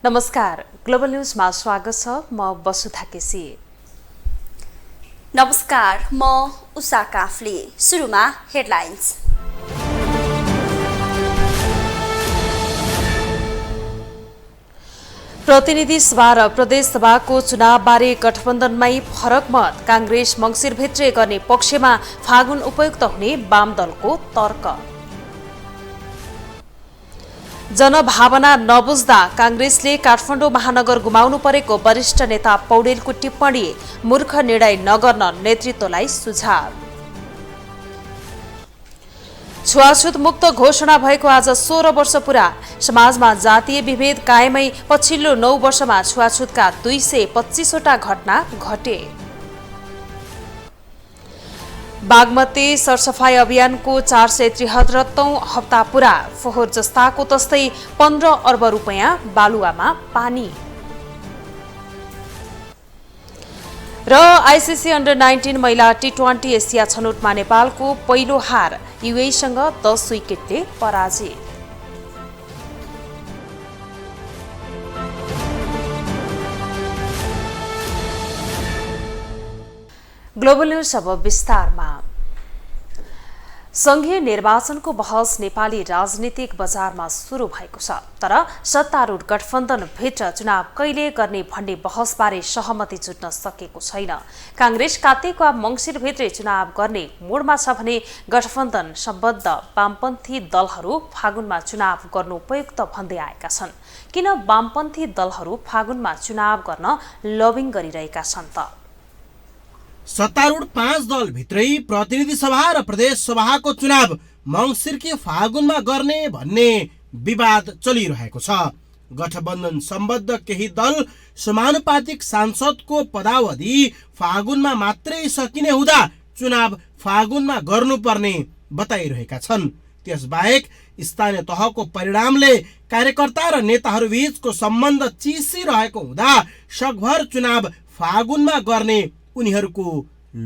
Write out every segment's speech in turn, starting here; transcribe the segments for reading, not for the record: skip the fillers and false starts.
नमस्कार, ग्लोबल न्यूजमा स्वागत छ। म वसुधा केसी। नमस्कार, म उषा काफ्ले। सुरुमा हेडलाइन्स। प्रतिनिधि सभा र प्रदेश सभाको चुनावबारे गठबन्धनमै फरक मत। कांग्रेस मंगिरभित्रै गर्ने पक्षमा फागुन उपयुक्त हुने वाम दलको तर्क। जनभावना नबुझ्दा कांग्रेसले काठमाडौँ महानगर गुमाउनु परेको वरिष्ठ नेता पौडेलको टिप्पणी। मूर्ख निर्णय नगर्न नेतृत्वलाई सुझाव। छुवाछुत मुक्त घोषणा भएको आज 16 वर्ष पूरा। समाजमा जातीय विभेद कायमै पछिल्लो 9 वर्षमा छुवाछुतका 225वटा घटना घटे। बागमती सरसफाई अभियानको 473औं हप्ता पूरा। फोहोर जस्ताको तस्तै 15 अर्ब रुपैयाँ बालुवामा पानी। र आईसीसी अन्डर 19 महिला टी20 एसिया छनौटमा नेपालको पहिलो हार। युएईसँग 10 विकेटले पराजित। ग्लोबल न्यूज अब विस्तारमा। संघीय निर्वाचनको बहस नेपाली राजनीतिक बजारमा सुरु भएको छ, तर सत्तारूढ गठबन्धनभित्र चुनाव कहिले गर्ने भन्ने बहसबारे सहमति जुट्न सकेको छैन। कांग्रेस कार्तिक वा मंगिरभित्रै चुनाव गर्ने मोडमा छ भने गठबन्धन सम्बद्ध वामपन्थी दलहरू फागुनमा चुनाव गर्नु उपयुक्त भन्दै आएका छन्। किन वामपन्थी दलहरू फागुनमा चुनाव गर्न लबिङ गरिरहेका छन् त? सत्तारूढ 5 दल भित्रै प्रतिनिधि सभा र प्रदेश सभाको चुनाव मंगिरकी फागुनमा गर्ने भन्ने विवाद चलिरहेको छ। गठबन्धन सम्बद्ध केही दल समानुपातिक सांसदको पदावधि फागुनमा मात्रै सकिने हुँदा चुनाव फागुनमा गर्नुपर्ने बताइरहेका छन्। त्यसबाहेक स्थानीय तहको परिणामले कार्यकर्ता र नेताहरू बीचको सम्बन्ध चिसिरहेको हुँदा सकभर चुनाव फागुनमा गर्ने उनीहरूको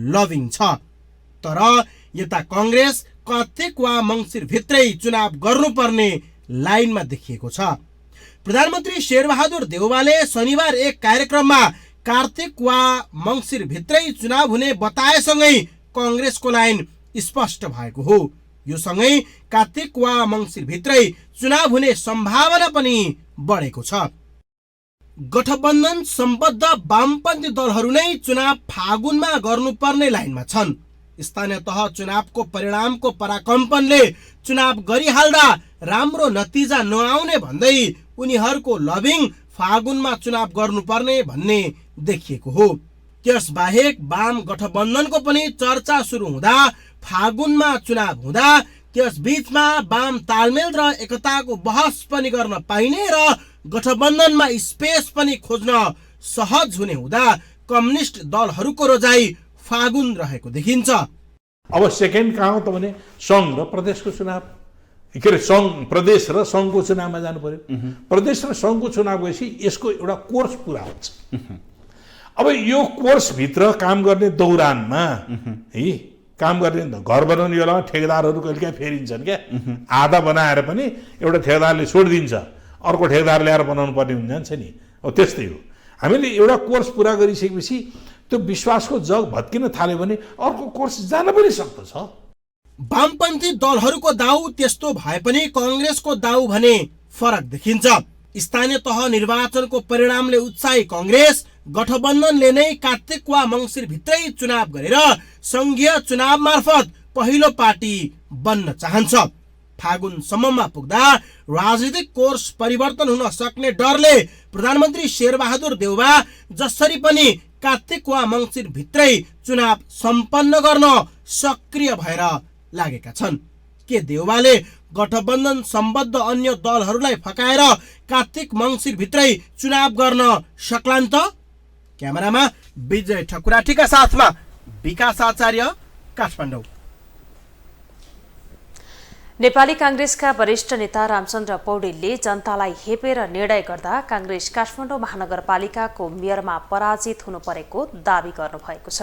लबिङ छ। तर यता कांग्रेस कार्तिक वा मंगिरभित्रै चुनाव गर्नुपर्ने लाइनमा देखिएको छ। प्रधानमन्त्री शेरबहादुर देउवाले शनिबार एक कार्यक्रममा कार्तिक वा मंगिरभित्रै चुनाव हुने बताएसँगै कांग्रेसको लाइन स्पष्ट भएको हो। यो सँगै कार्तिक वा मंगिरभित्रै चुनाव हुने सम्भावना पनि बढेको छ। गठबन्धन सम्बद्ध वामपन्थी दलहरू नै चुनाव फागुनमा गर्नुपर्ने लाइनमा छन्। स्थानीय तह चुनावको परिणामको पराकम्पनले चुनाव गरिहाल्दा राम्रो नतिजा नआउने भन्दै उनीहरूको लबिङ फागुनमा चुनाव गर्नुपर्ने भन्ने देखिएको हो। त्यसबाहेक वाम गठबन्धनको पनि चर्चा सुरु हुँदा फागुनमा चुनाव हुँदा त्यसबीचमा वाम तालमेल र एकताको बहस पनि गर्न पाइने र गठबन्धनमा स्पेस पनि खोज्न सहज हुने हुँदा कम्युनिस्ट दलहरूको रोजाइ फागुन रहेको देखिन्छ। अब सेकेन्ड कहाँ हो त भने सङ्घ र प्रदेशको चुनाव, के अरे सङ्घ प्रदेश र सङ्घको चुनावमा जानु पर्यो। प्रदेश र सङ्घको चुनाव गएपछि यसको एउटा कोर्स पुरा हुन्छ। अब यो कोर्सभित्र काम गर्ने दौरानमा है काम गर्ने घर बनाउने बेलामा ठेकेदारहरू कहिले काहीँ फेरिन्छन् क्या। आधा बनाएर पनि एउटा ठेकेदारले छोडिदिन्छ, अर्को ठेकेदार ल्याएर बनाउनु पर्ने हुन्छ नि। अब त्यस्तै हो। हामीले एउटा कोर्स पुरा गरिसकेपछि त्यो विश्वासको जग भत्किन थाल्यो भने अर्को कोर्स जान पनि सक्दछ। वामपन्थी दलहरूको दाउ त्यस्तो भए पनि कांग्रेसको दाउ भने फरक देखिन्छ। स्थानीय तह निर्वाचनको परिणामले उत्साही कांग्रेस गठबन्धनले नै कार्तिक वा मंगिरभित्रै चुनाव गरेर संघीय चुनाव मार्फत पहिलो पार्टी बन्न चाहन्छ। फागुनसम्ममा पुग्दा राजनीतिक कोर्स परिवर्तन हुन सक्ने डरले प्रधानमन्त्री शेरबहादुर देउवा जसरी पनि कार्तिक वा मंगिरभित्रै चुनाव सम्पन्न गर्न सक्रिय भएर लागेका छन्। के देउवाले गठबन्धन सम्बद्ध अन्य दलहरूलाई फकाएर कार्तिक मंगिरभित्रै चुनाव गर्न सक्लान् त? क्यामेरामा विजय ठकुराठीका साथमा विकास आचार्य, काठमाडौँ। नेपाली कांग्रेसका वरिष्ठ नेता रामचन्द्र पौडेलले जनतालाई हेपेर निर्णय गर्दा कांग्रेस काठमाडौँ महानगरपालिकाको मेयरमा पराजित हुनु परेको दावी गर्नुभएको छ।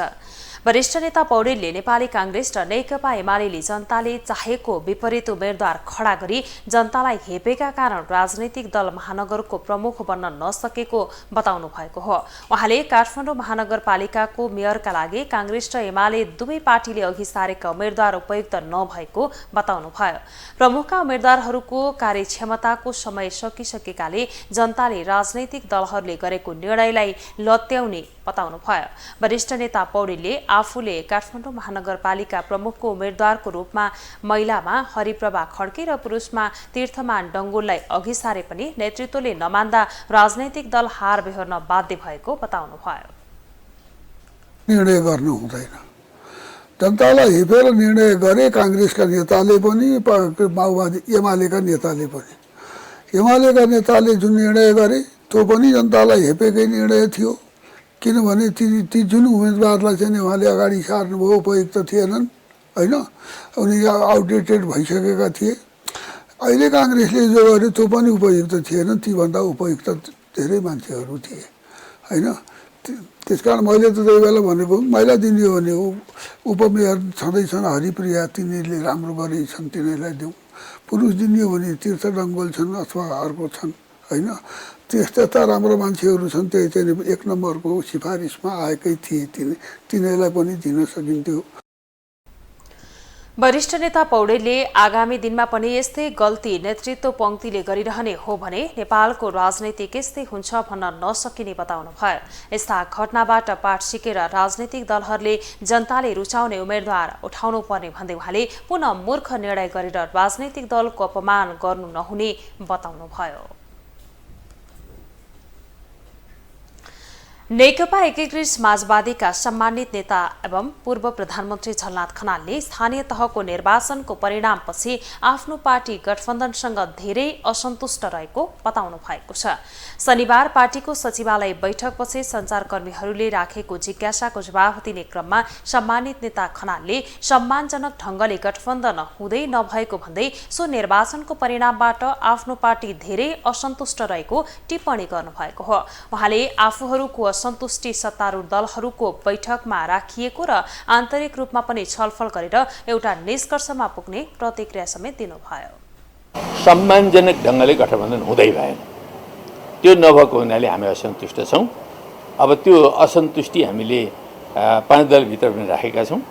वरिष्ठ नेता पौडेलले नेपाली कांग्रेस र नेकपा एमाले जनताले चाहेको विपरीत उम्मेद्वार खडा गरी जनतालाई हेपेका कारण राजनैतिक दल महानगरको प्रमुख बन्न नसकेको बताउनु भएको हो। उहाँले काठमाडौँ महानगरपालिकाको मेयरका लागि कांग्रेस र एमाले दुवै पार्टीले अघि सारेका उम्मेद्वार उपयुक्त नभएको बताउनुभयो। प्रमुखका उम्मेद्वारहरूको कार्यक्षमताको समय सकिसकेकाले जनताले राजनैतिक दलहरूले गरेको निर्णयलाई लत्याउने बताउनुभयो। वरिष्ठ नेता पौडेलले आफूले काठमाडौँ महानगरपालिका प्रमुखको उम्मेद्वारको रूपमा महिलामा हरिप्रभा खड्के र पुरुषमा तीर्थमान डङ्गोललाई अघि सारे पनि नेतृत्वले नमान्दा राजनैतिक दल हार बेहोर्न बाध्य भएको बताउनुभयो। निर्णय गर्नु हुँदैन, जनतालाई हेपेर निर्णय गरे कांग्रेसका नेताले पनि माओवादी एमालेका नेताले पनि। एमालेका नेताले जुन निर्णय गरे त्यो पनि जनतालाई हेपेकै निर्णय थियो, किनभने ती जुन उम्मेदवारलाई चाहिँ उहाँले अगाडि सार्नुभयो उपयुक्त थिएनन् होइन, उनी आउटडेटेड भइसकेका थिए। अहिले कांग्रेसले जो गर्यो त्यो पनि उपयुक्त थिएन, तीभन्दा उपयुक्त धेरै मान्छेहरू थिए होइन। त्यसकारण मैले त त्यही बेला भनेको महिला दिने हो भने उपमेयर छँदैछन् हरिप्रिया, तिनीहरूले राम्रो गरेछन् तिनीहरूलाई देऊ। पुरुष दिने हो भने तीर्थ डङ्गोल छन् अथवा अर्को छन् होइन। त्यस्ता राम्रो मान्छेहरू छन्, त्यही चाहिँ 1 नम्बरको सिफारिसमा आएकै थिए, तिनीहरूलाई पनि दिन सकिन्थ्यो। वरिष्ठ नेता पौडेलले आगामी दिनमा पनि यस्तै गल्ती नेतृत्व पंक्तिले गरिरहने हो भने नेपालको राजनीति यस्तै हुन्छ भन्न नसकिने बताउनुभयो। यस्ता घटनाबाट पाठ सिकेर राजनैतिक दलहरूले जनताले रुचाउने उम्मेद्वार उठाउनु पर्ने भन्दै उहाँले पुनः मूर्ख निर्णय गरेर राजनैतिक दलको अपमान गर्नु नहुने बताउनुभयो। नेकपा एकीकृत समाजवादीका सम्मानित नेता एवं पूर्व प्रधानमन्त्री झलनाथ खनालले स्थानीय तहको निर्वाचनको परिणामपछि आफ्नो पार्टी गठबन्धनसँग धेरै असन्तुष्ट रहेको बताउनु भएको छ। शनिबार पार्टीको सचिवालय बैठकपछि सञ्चारकर्मीहरूले राखेको जिज्ञासाको जवाफ दिने क्रममा सम्मानित नेता खनालले सम्मानजनक ढंगले गठबन्धन हुँदै नभएको भन्दै सो निर्वाचनको परिणामबाट आफ्नो पार्टी धेरै असन्तुष्ट रहेको टिप्पणी गर्नुभएको हो। उहाँले आफूहरूको असन्तुष्टि सत्तारूढ दलहरूको बैठकमा राखिएको र आन्तरिक रूपमा पनि छलफल गरेर एउटा निष्कर्षमा पुग्ने प्रतिक्रिया समेत दिनुभयो। सम्मानजनक ढङ्गले गठबन्धन हुँदै भएन, त्यो नभएको हुनाले हामी असन्तुष्ट छौँ। अब त्यो असन्तुष्टि हामीले 5 दलभित्र पनि राखेका छौँ,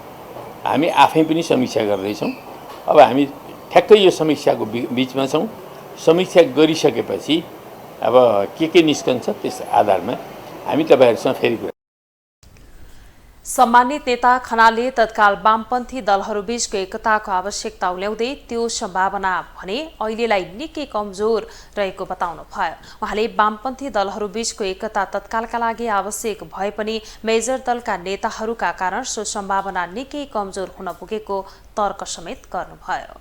हामी आफै पनि समीक्षा गर्दैछौँ। अब हामी ठ्याक्कै यो समीक्षाको बिचमा छौँ। समीक्षा गरिसकेपछि अब के निस्कन्छ त्यस आधारमा हामी तपाईहरुसँग फेरि कुरा। सम्मानित नेता खनालले तत्काल वामपन्थी दलहरूबीचको एकताको आवश्यकता उल्याउँदै त्यो सम्भावना भने अहिलेलाई निकै कमजोर रहेको बताउनुभयो। उहाँले वामपन्थी दलहरूबीचको एकता तत्कालका लागि आवश्यक भए पनि मेजर दलका नेताहरूका कारण सो सम्भावना निकै कमजोर हुन पुगेको तर्क समेत गर्नुभयो।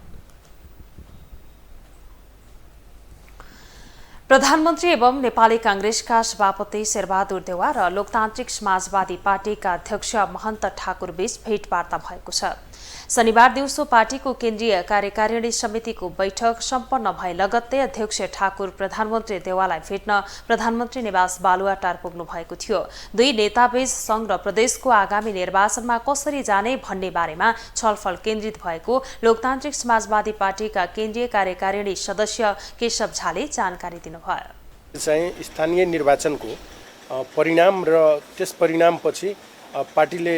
प्रधानमन्त्री एवं नेपाली कांग्रेसका सभापति शेरबहादुर देउवा र लोकतान्त्रिक समाजवादी पार्टीका अध्यक्ष महन्त ठाकुर बीच भेटवार्ता भएको छ। शनिबार दिउँसो पार्टीको केन्द्रीय कार्यकारिणी समितिको बैठक सम्पन्न भए लगत्तै अध्यक्ष ठाकुर प्रधानमन्त्री देउवालाई भेट्न प्रधानमन्त्री निवास बालुवाटार पुग्नु भएको थियो। दुई नेताबीच संघ र प्रदेशको आगामी निर्वाचनमा कसरी जाने भन्ने बारेमा छलफल केन्द्रित भएको लोकतान्त्रिक समाजवादी पार्टीका केन्द्रीय कार्यकारिणी सदस्य केशव झाले जानकारी दिनुभयो। चाहिँ स्थानीय निर्वाचनको परिणाम र त्यस परिणामपछि पार्टीले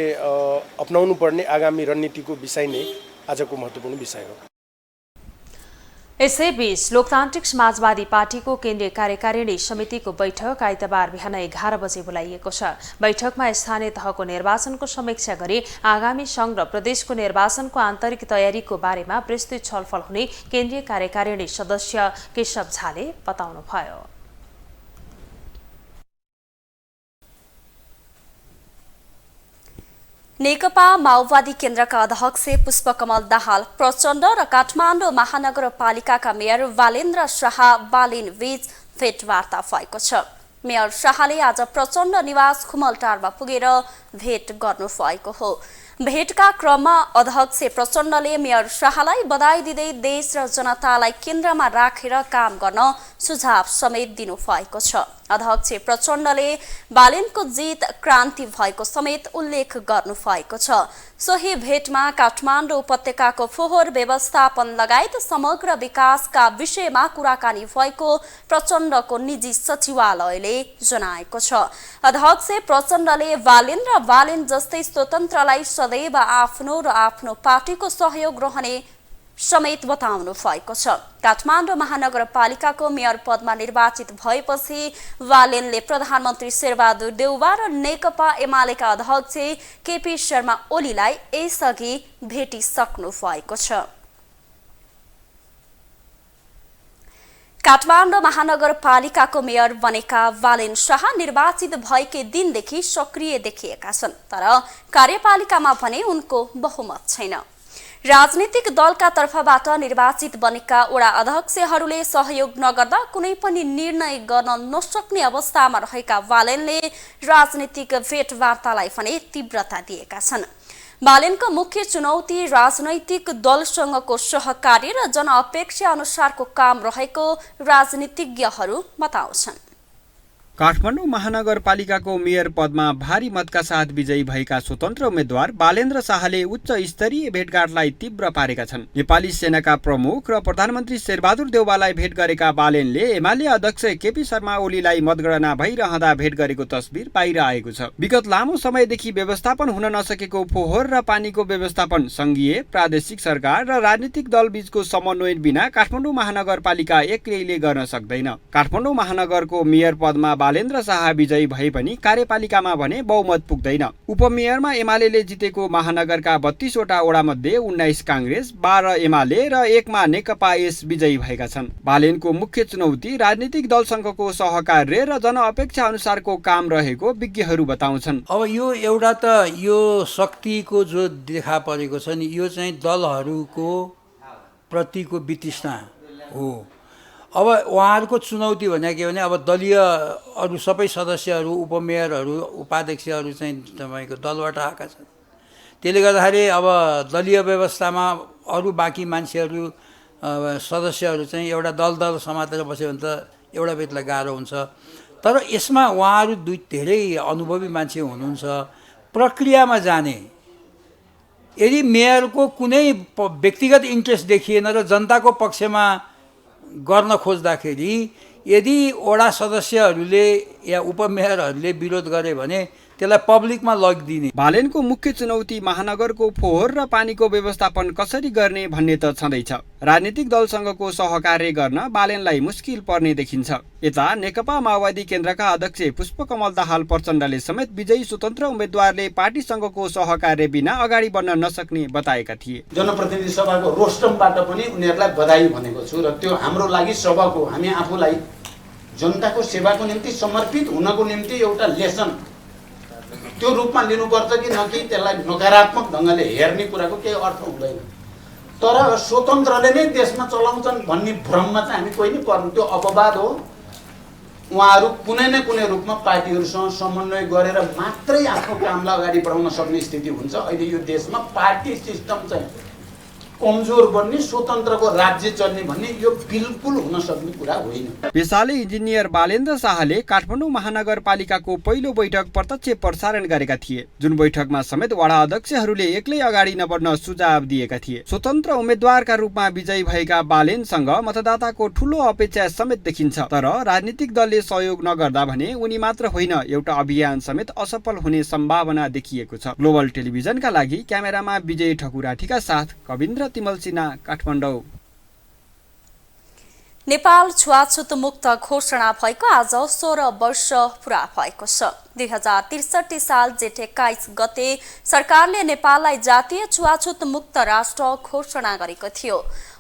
अपनाउनु पर्ने आगामी रणनीतिको विषय नै आजको महत्त्वपूर्ण विषय हो। यसैबीच लोकतान्त्रिक समाजवादी पार्टीको केन्द्रीय कार्यकारिणी समितिको बैठक आइतबार बिहान 11 बजे बोलाइएको छ। बैठकमा स्थानीय तहको निर्वाचनको समीक्षा गरी आगामी संघ र प्रदेशको निर्वाचनको आन्तरिक तयारीको बारेमा विस्तृत छलफल हुने केन्द्रीय कार्यकारिणी सदस्य केशव झाले बताउनुभयो। नेकपा माओवादी केन्द्रका अध्यक्ष पुष्पकमल दाहाल प्रचण्ड र काठमाडौँ महानगरपालिकाका मेयर वालेन्द्र शाह बालिन बीच भेटवार्ता भएको छ। मेयर शाहले आज प्रचण्ड निवास खुमलटारमा पुगेर भेट गर्नु भएको हो। भेटका क्रममा अध्यक्ष प्रचण्डले मेयर शाहलाई बधाई दिँदै देश र जनतालाई केन्द्रमा राखेर काम गर्न सुझाव समेत दिनु भएको छ। अध्यक्ष प्रचण्डले बालेनको जित क्रान्ति भएको समेत उल्लेख गर्नुभएको छ। सोही भेटमा काठमाडौँ उपत्यकाको फोहोर व्यवस्थापन लगायत समग्र विकासका विषयमा कुराकानी भएको प्रचण्डको निजी सचिवालयले जनाएको छ। अध्यक्ष प्रचण्डले बालेन र बालेन जस्तै स्वतन्त्रलाई सदैव आफ्नो र आफ्नो पार्टीको सहयोग रहने समेत बताउनु भएको छ। काठमाडौँ महानगरपालिकाको मेयर पदमा निर्वाचित भएपछि बालेनले प्रधानमन्त्री शेरबहादुर देउवा र नेकपा एमालेका अध्यक्ष केपी शर्मा ओलीलाई यसअघि भेटिसक्नु भएको छ। काठमाडौँ महानगरपालिकाको मेयर बनेका बालेन शाह निर्वाचित भएकै दिनदेखि सक्रिय देखिएका छन्, तर कार्यपालिकामा भने उनको बहुमत छैन। राजनीतिक दलका तर्फबाट निर्वाचित बनेका वडा अध्यक्षहरूले सहयोग नगर्दा कुनै पनि निर्णय गर्न नसक्ने अवस्थामा रहेका बालेनले राजनीतिक भेटवार्तालाई भने तीव्रता दिएका छन्। बालेनको मुख्य चुनौती राजनैतिक दलसँगको सहकार्य र जनअपेक्षा अनुसारको काम रहेको राजनीतिज्ञहरू बताउँछन्। काठमाडौँ महानगरपालिकाको मेयर पदमा भारी मतका साथ विजयी भएका स्वतन्त्र उम्मेद्वार बालेन्द्र शाहले उच्च स्तरीय भेटघाटलाई तीव्र पारेका छन्। नेपाली सेनाका प्रमुख र प्रधानमन्त्री शेरबहादुर देउवालाई भेट गरेका बालेनले एमाले अध्यक्ष केपी शर्मा ओलीलाई मतगणना भइरहँदा भेट गरेको तस्बिर बाहिर आएको छ। विगत लामो समयदेखि व्यवस्थापन हुन नसकेको फोहोर र पानीको व्यवस्थापन संघीय, प्रादेशिक सरकार र राजनीतिक दल बीचको समन्वय बिना काठमाडौँ महानगरपालिका एक्लैले गर्न सक्दैन। काठमाडौँ महानगरको मेयर पदमा बालेन्द्र शाह विजयी भए पनि कार्यपालिकामा भने बहुमत पुग्दैन। उपमेयरमा एमाले जितेको महानगरका 32 वटा वडा मध्ये 19 कांग्रेस, 12 एमाले र 1 मा नेकपा एस विजयी भएका छन्। बालेनको मुख्य चुनौती राजनीतिक दलसँगको सहकार्य र जनअपेक्षा अनुसारको काम रहेको विज्ञहरू बताउँछन्। अब यो एउटा त यो शक्तिको जो देखा परेको छ नि, यो चाहिँ दलहरूको प्रतिको वितृष्णा हो। अब उहाँहरूको चुनौती भनेको के भने अब दलीय अरू सबै सदस्यहरू, उपमेयरहरू, उपाध्यक्षहरू चाहिँ तपाईँको दलबाट आएका छन्। त्यसले गर्दाखेरि अब दलीय व्यवस्थामा अरू बाँकी मान्छेहरू सदस्यहरू चाहिँ एउटा दल समातेर बस्यो भने त एउटा बेतलाई गाह्रो हुन्छ। तर यसमा उहाँहरू धेरै अनुभवी मान्छे हुनुहुन्छ। प्रक्रियामा जाने यदि मेयरको कुनै व्यक्तिगत इन्ट्रेस्ट देखिएन र जनताको पक्षमा गर्न खोज्दाखेरि यदि वडा सदस्यहरूले या उपमेयरहरूले विरोध गरे भने त्यसलाई पब्लिकमा लगिदिने। बालेनको मुख्य चुनौती महानगरको फोहोर र पानीको व्यवस्थापन कसरी गर्ने भन्ने त छँदैछ। राजनीतिक दलसँगको सहकार्य गर्न बालेनलाई मुस्किल पर्ने देखिन्छ। यता नेकपा माओवादी केन्द्रका अध्यक्ष पुष्पकमल दाहाल प्रचण्डले समेत विजयी स्वतन्त्र उम्मेद्वारले पार्टीसँगको सहकार्य बिना अगाडि बढ्न नसक्ने बताएका थिए। जनप्रतिनिधि सभाको रोस्टमबाट पनि उनीहरूलाई बधाई भनेको छु र त्यो हाम्रो लागि सभाको हामी आफूलाई जनताको सेवाको निम्ति समर्पित हुनको निम्ति एउटा लेसन त्यो रूपमा लिनुपर्छ कि न कि त्यसलाई नकारात्मक ढङ्गले हेर्ने कुराको केही अर्थ हुँदैन। तर स्वतन्त्रले नै देशमा चलाउँछन् भन्ने भ्रममा चाहिँ हामी कोही नै पर्नु, त्यो अपवाद हो। उहाँहरू कुनै न कुनै रूपमा पार्टीहरूसँग समन्वय गरेर मात्रै आफ्नो कामलाई अगाडि बढाउन सक्ने स्थिति हुन्छ। अहिले यो देशमा पार्टी सिस्टम चाहिँ कमजोर बन्ने, स्वतन्त्रको राज्य चल्ने भन्ने यो बिल्कुल हुन सक्ने कुरा होइन। पेसाले इन्जिनियर बालेन्द्र शाहले काठमाडौँ महानगरपालिकाको पहिलो बैठक प्रत्यक्ष प्रसारण गरेका थिए, जुन बैठकमा समेत वडा अध्यक्षहरूले एक्लै अगाडि नबढ्न सुझाव दिएका थिए। स्वतन्त्र उम्मेद्वारका रूपमा विजयी भएका बालेनसँग मतदाताको ठूलो अपेक्षा समेत देखिन्छ। तर राजनीतिक दलले सहयोग नगर्दा भने उनी मात्र होइन, एउटा अभियान समेत असफल हुने सम्भावना देखिएको छ। ग्लोबल टेलिभिजनका लागि क्यामेरामा विजय ठकुराठीका साथ कविन्द्र तिमल सिन्हा, काठमाडौँ। नेपाल छुवाछुत मुक्त घोषणा भएको आज 16 वर्ष पूरा भएको छ। 2063 साल जेठ 21 गते सरकारले नेपाललाई जातीय छुवाछुत मुक्त राष्ट्र घोषणा गरेको थियो।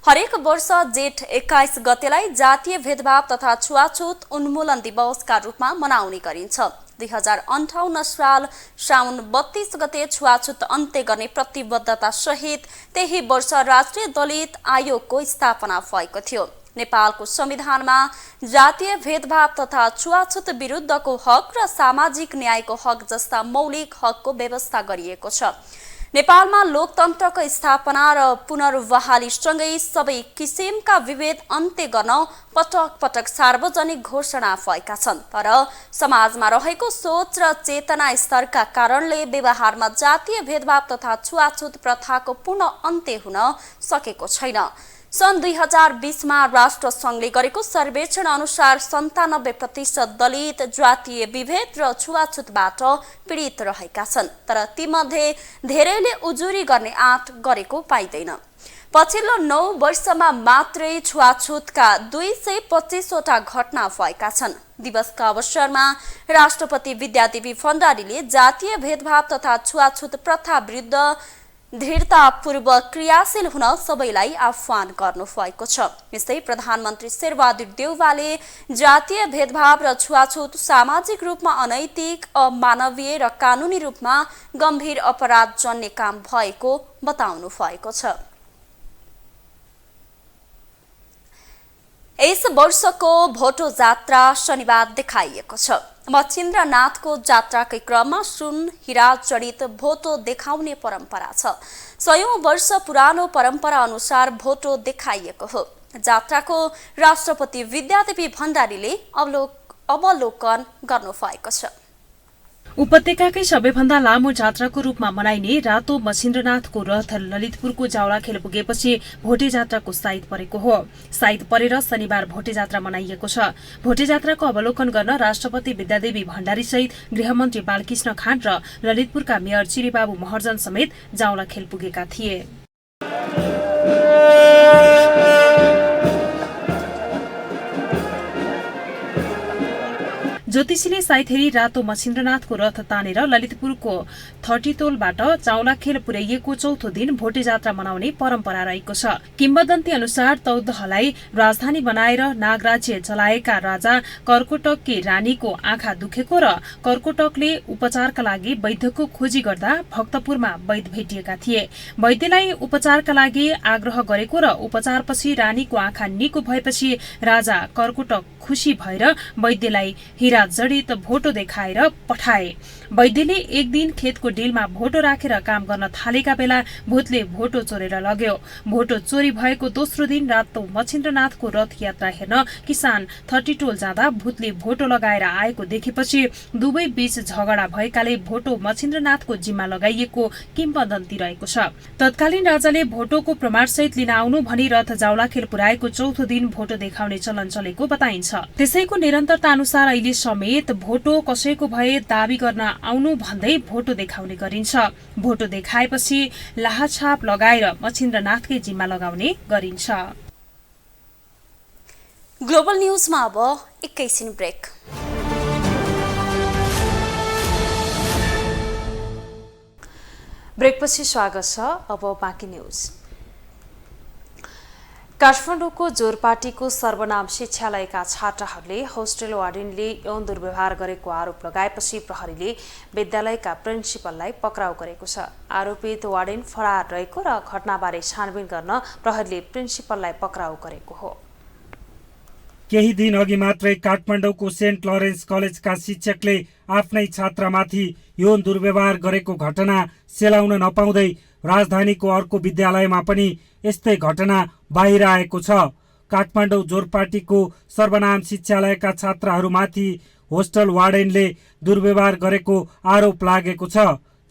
हरेक वर्ष जेठ 21 गतेलाई जातीय भेदभाव तथा छुवाछुत उन्मूलन दिवसका रूपमा मनाउने गरिन्छ। 2058 साल साउन 32 गते छुवाछुत अन्त्य गर्ने प्रतिबद्धता सहित त्यही वर्ष राष्ट्रिय दलित आयोगको स्थापना भएको थियो। नेपालको संविधानमा जातीय भेदभाव तथा छुवाछुत विरुद्धको हक र सामाजिक न्यायको हक जस्ता मौलिक हकको व्यवस्था गरिएको छ। नेपालमा लोकतन्त्रको स्थापना र पुनर्बहालीसँगै सबै किसिमका विभेद अन्त्य गर्न पटक पटक सार्वजनिक घोषणा भएका छन्, तर समाजमा रहेको सोच र चेतना स्तरका कारणले व्यवहारमा जातीय भेदभाव तथा छुवाछुत प्रथाको पूर्ण अन्त्य हुन सकेको छैन। सन् 2020मा राष्ट्रसङ्घले गरेको सर्वेक्षण अनुसार 97% दलित जातीय विभेद र छुवाछुतबाट पीडित रहेका छन्, तर तीमध्ये धेरैले उजुरी गर्ने आँट गरेको पाइँदैन। पछिल्लो 9 वर्षमा मात्रै छुवाछुतका 225वटा घटना भएका छन्। दिवसका अवसरमा राष्ट्रपति विद्यादेवी भण्डारीले जातीय भेदभाव तथा छुवाछुत प्रथा विरुद्ध दृढतापूर्वक क्रियाशील हुन सबैलाई आह्वान गर्नुभएको छ। यस्तै प्रधानमन्त्री शेरबहादुर देउवाले जातीय भेदभाव र छुवाछुत सामाजिक रूपमा अनैतिक, अमानवीय र कानुनी रूपमा गम्भीर अपराध जन्य काम भएको बताउनु भएको छ। यस वर्षको भोटो जात्रा शनिबार देखाइएको छ। मच्छिन्द्रनाथको जात्राकै क्रममा सुन, हिरा जडित भोटो देखाउने परम्परा छ। 100औं वर्ष पुरानो परम्परा अनुसार भोटो देखाइएको हो। जात्राको राष्ट्रपति विद्यादेवी भण्डारीले अवलोकन गर्नुभएको छ। उपत्यकाकै सबैभन्दा लामो जात्राको रूपमा मनाइने रातो मच्छिन्द्रनाथको रथ ललितपुरको जावलाखेल पुगेपछि भोटे जात्राको साइत परेको हो। साइत परेर शनिबार भोटे जात्रा मनाइएको छ। भोटे जात्राको अवलोकन गर्न राष्ट्रपति विद्यादेवी भण्डारी सहित गृहमन्त्री बालकृष्ण खाँड र ललितपुरका मेयर चिरीबाबु महर्जन समेत जावलाखेल पुगेका थिए। ज्योतिषीले साइथेरी रातो मच्छिन्द्रनाथको रथ तानेर ललितपुरको 30 तोलबाट जावलाखेल पुर्याइएको चौथो दिन भोटे जात्रा मनाउने परम्परा रहेको छ। किम्बदन्ती अनुसार तौदहलाई राजधानी बनाएर नागराज्य चलाएका राजा कर्कोटककी रानीको आँखा दुखेको र कर्कोटकले उपचारका लागि वैद्यको खोजी गर्दा भक्तपुरमा वैद्य भेटिएका थिए। वैद्यलाई उपचारका लागि आग्रह गरेको र उपचारपछि रानीको आँखा निको भएपछि राजा कर्कोटक खुशी भएर वैद्यलाई हिरा जडित भोटो देखाएर पठाए। वैद्यले एक दिन खेतको डिलमा भोटो राखेर काम गर्न थालेका बेला भूतले भोटो चोरेर लग्यो। भोटो चोरी भएको दोस्रो दिन रातो मच्छिन्द्रनाथको रथ यात्रा हेर्न किसान 30 टोल जाँदा भूतले भोटो लगाएर आएको देखेपछि दुवै बीच झगडा भएकाले भोटो मच्छिन्द्रनाथको जिम्मा लगाइएको किम्बदन्ती रहेको छ। तत्कालीन राजाले भोटोको प्रमाणसहित लिन आउनु भनी रथ जावलाखेल पुर्याएको चौथो दिन भोटो देखाउने चलन चलेको बताइन्छ। त्यसैको निरन्तरता अनुसार अहिले समेत भोटो कसैको भए दावी गर्न आउनु भन्दै भोटो देखाउने गरिन्छ। भोटो देखाएपछि लाहाछाप लगाएर मच्छिन्द्रनाथकै जिम्मा लगाउने गरिन्छ। ग्लोबल न्यूजमा अब एकैछिन ब्रेक। ब्रेकपछि स्वागत छ। अब बाँकी न्यूज। काठमाडौँको जोरपाटीको सर्वनाम शिक्षालयका छात्राहरूले होस्टेल वार्डेनले यौन दुर्व्यवहार गरेको आरोप लगाएपछि प्रहरीले विद्यालयका प्रिन्सिपललाई पक्राउ गरेको छ। आरोपित वार्डेन फरार रहेको र घटनाबारे छानबिन गर्न प्रहरीले प्रिन्सिपललाई पक्राउ गरेको हो। केही दिन अघि मात्रै काठमाडौँको सेन्ट लरेन्स कलेजका शिक्षकले आफ्नै छात्रामाथि यौन दुर्व्यवहार गरेको घटना सेलाउन नपाउँदै राजधानीको अर्को विद्यालयमा पनि यस्तै घटना बाहिर आएको छ। काठमाडौँ जोरपाटीको सर्वनाम शिक्षालयका छात्राहरूमाथि होस्टल वार्डेनले दुर्व्यवहार गरेको आरोप लागेको छ।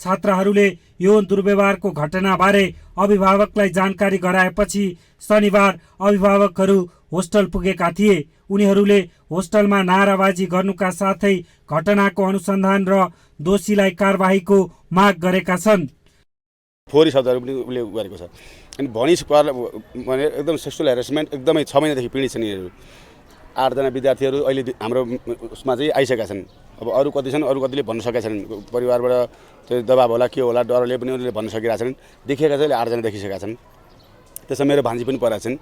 छात्राहरूले यौन दुर्व्यवहारको घटनाबारे अभिभावकलाई जानकारी गराएपछि शनिबार अभिभावकहरू होस्टल पुगेका थिए। उनीहरूले होस्टलमा नाराबाजी गर्नुका साथै घटनाको अनुसन्धान र दोषीलाई कारबाहीको माग गरेका छन्। फोहोरी शब्दहरू पनि उसले गरेको छ। अनि भनिस भने एकदम सेक्सुअल हेरेसमेन्ट एकदमै 6 महिनादेखि पीडित छन् यिनीहरू। 8 जना विद्यार्थीहरू अहिले हाम्रो उसमा चाहिँ आइसकेका छन्। अब अरू कति छन्, अरू कतिले भन्न सकेका छन्। परिवारबाट त्यो दबाब होला के होला डरले पनि उनीहरूले भन्न सकिरहेका छन्। देखिएका चाहिँ 8 जना देखिसकेका छन्। त्यसमा मेरो भान्जी पनि परेका छन्।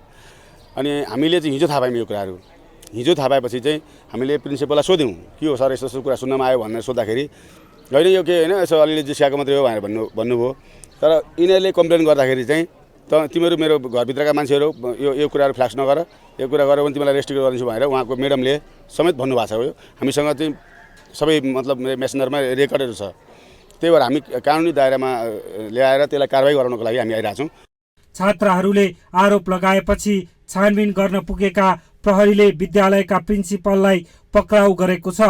अनि हामीले चाहिँ हिजो थाहा पायौँ यो कुराहरू। हिजो थाहा पाएपछि चाहिँ हामीले प्रिन्सिपललाई सोध्यौँ के हो सर यस्तो कुरा सुन्नमा आयो भनेर सोद्धाखेरि होइन यो के होइन यसो अलिअलि जिस्काएको मात्रै हो भनेर भन्नुभयो। तर यिनीहरूले कम्प्लेन गर्दाखेरि चाहिँ तिमीहरू मेरो घरभित्रका मान्छेहरू यो कुराहरू फ्ल्याक्स नगर, यो कुरा गरेर पनि तिमीलाई रेस्ट्रिक्ट गरिदिन्छु भनेर उहाँको म्याडमले समेत भन्नुभएको छ। हामीसँग चाहिँ सबै मतलब मेसेन्जरमा रेकर्डहरू छ। त्यही भएर हामी कानुनी दायरामा ल्याएर त्यसलाई कारबाही गराउनको लागि हामी आइरहेछौँ। छात्राहरूले आरोप लगाएपछि छानबिन गर्न पुगेका प्रहरीले विद्यालयका प्रिन्सिपललाई पक्राउ गरेको छ।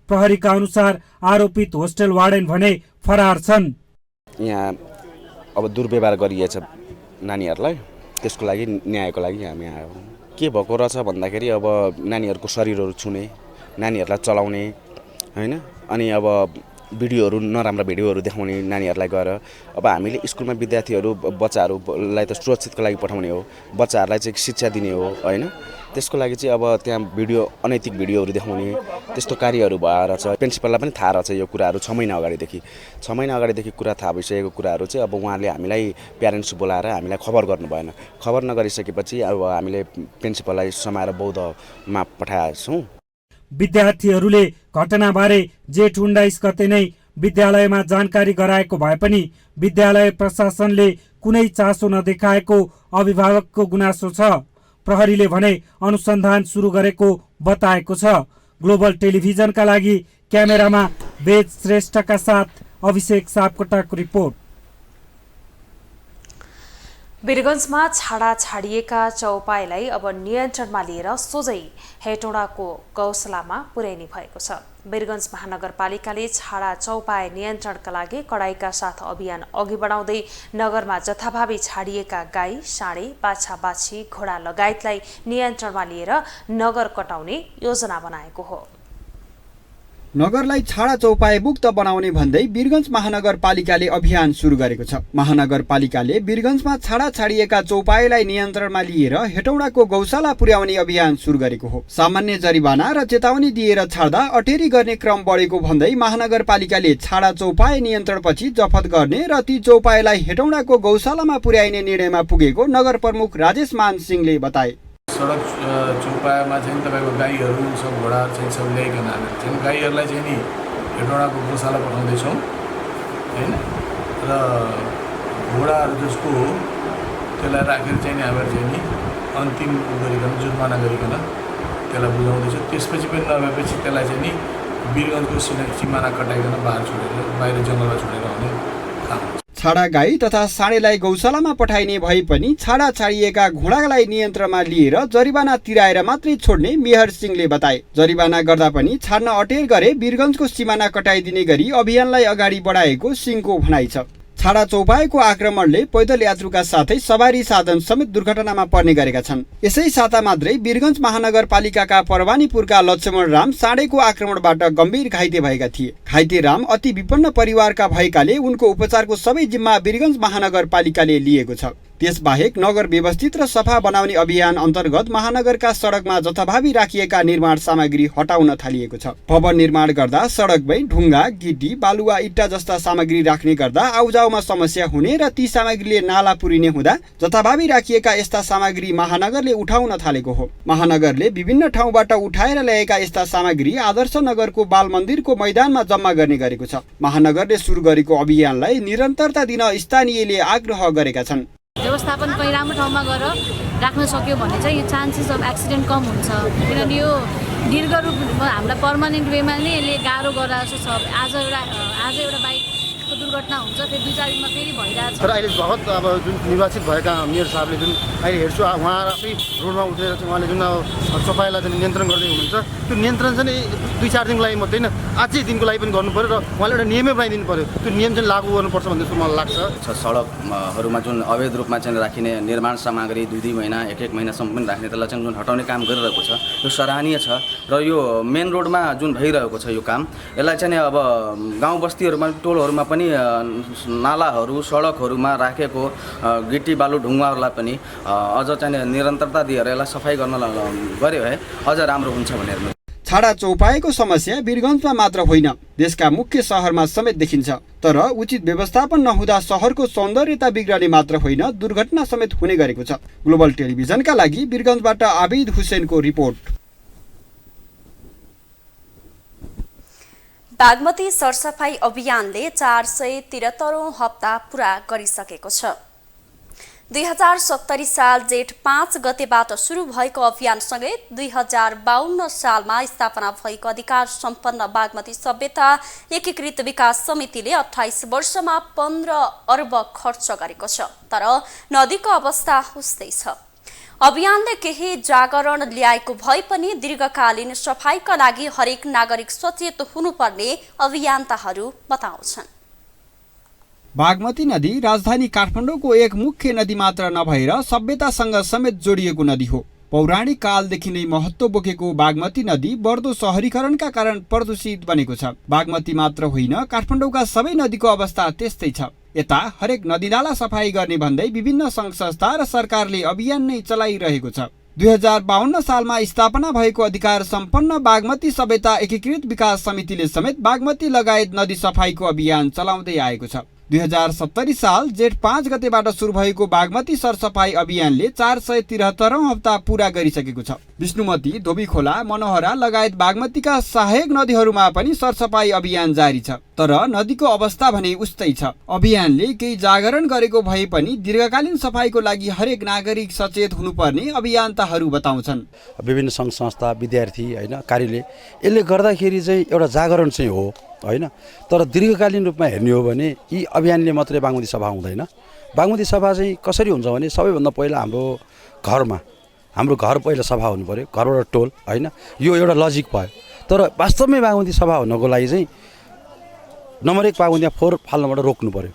प्रहरीका अनुसार आरोपित होस्टेल वार्डेन भने फरार छन्। यहाँ अब दुर्व्यवहार गरिएछ नानीहरूलाई, त्यसको लागि न्यायको लागि हामी आयौँ। के भएको रहेछ भन्दाखेरि अब नानीहरूको शरीरहरू छुने, नानीहरूलाई चलाउने हैन, अनि अब भिडियोहरू नराम्रा भिडियोहरू देखाउने नानीहरूलाई गएर अब हामीले स्कुलमा विद्यार्थीहरू बच्चाहरूलाई त सुरक्षितको लागि पठाउने हो, बच्चाहरूलाई चाहिँ शिक्षा दिने हो हैन। त्यसको लागि चाहिँ अब त्यहाँ अनैतिक भिडियोहरू देखाउने त्यस्तो कार्यहरू भएर छ। प्रिन्सिपललाई पनि थाहा रहेछ यो कुराहरू 6 महिना अगाडिदेखि कुरा थाहा भइसकेको कुराहरू चाहिँ अब उहाँले हामीलाई प्यारेन्ट्स बोलाएर हामीलाई खबर गर्नु भएन। खबर नगरिसकेपछि अब हामीले प्रिन्सिपललाई समाएर बौद्धमा पठाएछौँ। विद्यार्थीहरूले घटनाबारे जेठ 19 गते नै विद्यालयमा जानकारी गराएको भए पनि विद्यालय प्रशासनले कुनै चासो नदेखाएको अभिभावकको गुनासो छ। प्रहरीले भने अनुसन्धान सुरु गरेको बताएको छ। ग्लोबल टेलिभिजनका लागि क्यामेरामा वेद श्रेष्ठका साथ अभिषेक सापकोटाको रिपोर्ट। वीरगञ्जमा छाडा छाडिएका चौपाईलाई अब नियन्त्रणमा लिएर सोझै हेटौडाको गौशालामा पुर्याइने भएको छ। वीरगञ्ज महानगरपालिकाले छाडा चौपाई नियन्त्रणका लागि कडाइका साथ अभियान अघि बढाउँदै नगरमा जथाभावी छाडिएका गाई, साँडे, बाछा बाछी, घोडा लगायतलाई नियन्त्रणमा लिएर नगर कटाउने योजना बनाएको हो। नगरलाई छाडा चौपाई मुक्त बनाउने भन्दै वीरगञ्ज महानगरपालिकाले अभियान सुरु गरेको छ। महानगरपालिकाले वीरगञ्जमा छाडा छाडिएका चौपाईलाई नियन्त्रणमा लिएर हेटौडाको गौशाला पुर्याउने अभियान सुरु गरेको हो। सामान्य जरिवाना र चेतावनी दिएर छाड्दा अटेरी गर्ने क्रम बढेको भन्दै महानगरपालिकाले छाडा चौपाई नियन्त्रणपछि जफत गर्ने र ती चौपाईलाई हेटौडाको गौशालामा पुर्याइने निर्णयमा पुगेको नगर प्रमुख राजेश मान सिंहले बताए। सडक चौपायामा चाहिँ तपाईँको गाईहरू सब घोडाहरू चाहिँ सब ल्याइकन हामी चाहिँ गाईहरूलाई चाहिँ नि हेटौडाको गौशाला पठाउँदैछौँ होइन, र घोडाहरू जसको हो त्यसलाई राखेर चाहिँ नि हामीहरू चाहिँ नि अन्तिम गरिकन जुर्माना गरिकन त्यसलाई बुझाउँदैछौँ। त्यसपछि पनि नभएपछि त्यसलाई चाहिँ नि वीरगञ्जको सिमाना कटाइकन बाहिर जङ्गलमा छोडेर आउने काम हुन्छ। छाडा गाई तथा साँडेलाई गौशालामा पठाइने भए पनि छाडा छाडिएका घोडालाई नियन्त्रणमा लिएर जरिवाना तिराएर मात्रै छोड्ने मेयर सिंहले बताए। जरिवाना गर्दा पनि छाड्न अटेर गरे वीरगञ्जको सिमाना कटाइदिने गरी अभियानलाई अगाडि बढाएको सिंहको भनाइ छ। छाडा चौपाईको आक्रमणले पैदल यात्रुका साथै सवारी साधन समेत दुर्घटनामा पर्ने गरेका छन्। यसै साता मात्रै वीरगञ्ज महानगरपालिकाका परवानीपुरका लक्ष्मण राम साँडेको आक्रमणबाट गम्भीर घाइते भएका थिए। घाइते राम अति विपन्न परिवारका भएकाले उनको उपचारको सबै जिम्मा वीरगञ्ज महानगरपालिकाले लिएको छ। त्यसबाहेक नगर व्यवस्थित र सफा बनाउने अभियान अन्तर्गत महानगरका सडकमा जथाभावी राखिएका निर्माण सामग्री हटाउन थालिएको छ। भवन निर्माण गर्दा सडकमै ढुङ्गा, गिटी, बालुवा, इट्टा जस्ता सामग्री राख्ने गर्दा आउजाउमा समस्या हुने र ती सामग्रीले नाला पुरिने हुँदा जथाभावी राखिएका यस्ता सामग्री महानगरले उठाउन थालेको हो। महानगरले विभिन्न ठाउँबाट उठाएर ल्याएका यस्ता सामग्री आदर्श नगरको बाल मन्दिरको मैदानमा जम्मा गर्ने गरेको छ। महानगरले सुरु गरेको अभियानलाई निरन्तरता दिन स्थानीयले आग्रह गरेका छन्। व्यवस्थापन कहीँ राम्रो ठाउँमा गएर राख्न सक्यो भने चाहिँ यो चान्सेस अफ एक्सिडेन्ट कम हुन्छ, किनभने यो दीर्घ रूपमा हामीलाई पर्मानेन्ट वेमा नै यसले गाह्रो गराएको छ। आज एउटा बाइकको दुर्घटना हुन्छ, फेरि 2-4 दिनमा फेरि भइरहेछ। तर अहिले बहुत अब जुन निर्वाचित भएका मेयर साहबले जुन अहिले हेर्छु उहाँ आफै रोडमा उठेर चाहिँ उहाँले जुन चौपाईलाई चाहिँ नियन्त्रण गर्दै हुनुहुन्छ, त्यो नियन्त्रण चाहिँ 2-4 दिनको लागि मात्रै होइन, अझै दिनको लागि पनि गर्नु पऱ्यो र उहाँले एउटा नियमै बनाइदिनु पऱ्यो। त्यो नियम चाहिँ लागू गर्नुपर्छ भन्ने जस्तो मलाई लाग्छ। सडकहरूमा जुन अवैध रूपमा चाहिँ राखिने निर्माण सामग्री 2-2 महिना 1-1 महिनासम्म पनि राख्ने त्यसलाई चाहिँ जुन हटाउने काम गरिरहेको छ यो सराहनीय छ। र यो मेन रोडमा जुन भइरहेको छ यो काम, यसलाई चाहिँ अब गाउँ बस्तीहरूमा टोलहरूमा पनि नालाहरू सडकहरूमा राखेको गिटी बालु ढुङ्गाहरूलाई पनि अझ चाहिँ निरन्तरता दिएर यसलाई सफाई गर्न गऱ्यो है अझ राम्रो हुन्छ भनेर। छाडा चौपाईको समस्या वीरगञ्जमा मात्र होइन, देशका मुख्य शहरमा समेत देखिन्छ। तर उचित व्यवस्थापन नहुँदा शहरको सौन्दर्यता बिग्रने मात्र होइन, दुर्घटना समेत हुने गरेको छ। ग्लोबल टेलिभिजनका लागि वीरगञ्जबाट आबिद हुसैनको रिपोर्ट। बागमती सरसफाई अभियानले 473औं हप्ता पूरा गरिसकेको छ। 2070 साल जेठ 5 गतेबाट सुरु भएको अभियानसँगै 2052 सालमा स्थापना भएको अधिकार सम्पन्न बागमती सभ्यता एकीकृत विकास समितिले 28 वर्षमा 15 अर्ब खर्च गरेको छ। तर नदीको अवस्था उस्तै छ। अभियानले केही जागरण ल्याएको भए पनि दीर्घकालीन सफाईका लागि हरेक नागरिक सचेत हुनुपर्ने अभियन्ताहरू बताउँछन्। बागमती नदी राजधानी काठमाडौँको एक मुख्य नदी मात्र नभएर सभ्यतासँग समेत जोडिएको नदी हो। पौराणिक कालदेखि नै महत्त्व बोकेको बागमती नदी बढ्दो शहरीकरणका कारण प्रदूषित बनेको छ। बागमती मात्र होइन, काठमाडौँका सबै नदीको अवस्था त्यस्तै छ। यता हरेक नदीनाला सफाई गर्ने भन्दै विभिन्न सङ्घ संस्था र सरकारले अभियान नै चलाइरहेको छ। 2052 सालमा स्थापना भएको अधिकार सम्पन्न बागमती सभ्यता एकीकृत विकास समितिले समेत बागमती लगायत नदी सफाईको अभियान चलाउँदै आएको छ। 2070 साल जेठ 5 गतेबाट सुरु भएको बागमती सरसफाई अभियानले 473औं हप्ता पूरा गरिसकेको छ। विष्णुमती, धोबीखोला, मनोहरा लगायत बागमतीका सहायक नदीहरूमा पनि सरसफाई अभियान जारी छ। तर नदीको अवस्था भने उस्तै छ। अभियानले केही जागरण गरेको भए पनि दीर्घकालीन सफाईको लागि हरेक नागरिक सचेत हुनुपर्ने अभियन्ताहरू बताउँछन्। विभिन्न सङ्घ संस्था, विद्यार्थी होइन, कार्यालय यसले गर्दाखेरि चाहिँ एउटा जागरण चाहिँ हो होइन। तर दीर्घकालीन रूपमा हेर्ने हो भने यी अभियानले मात्रै बागमती सफा हुँदैन। बागमती सफा चाहिँ कसरी हुन्छ भने सबैभन्दा पहिला हाम्रो घर पहिला सफा हुनु पर्यो, घरबाट टोल होइन। यो एउटा लजिक भयो। तर वास्तवमै बागमती सफा हुनको लागि चाहिँ नम्बर 1 बागमतीमा फोहोर फाल्नबाट रोक्नु पर्यो।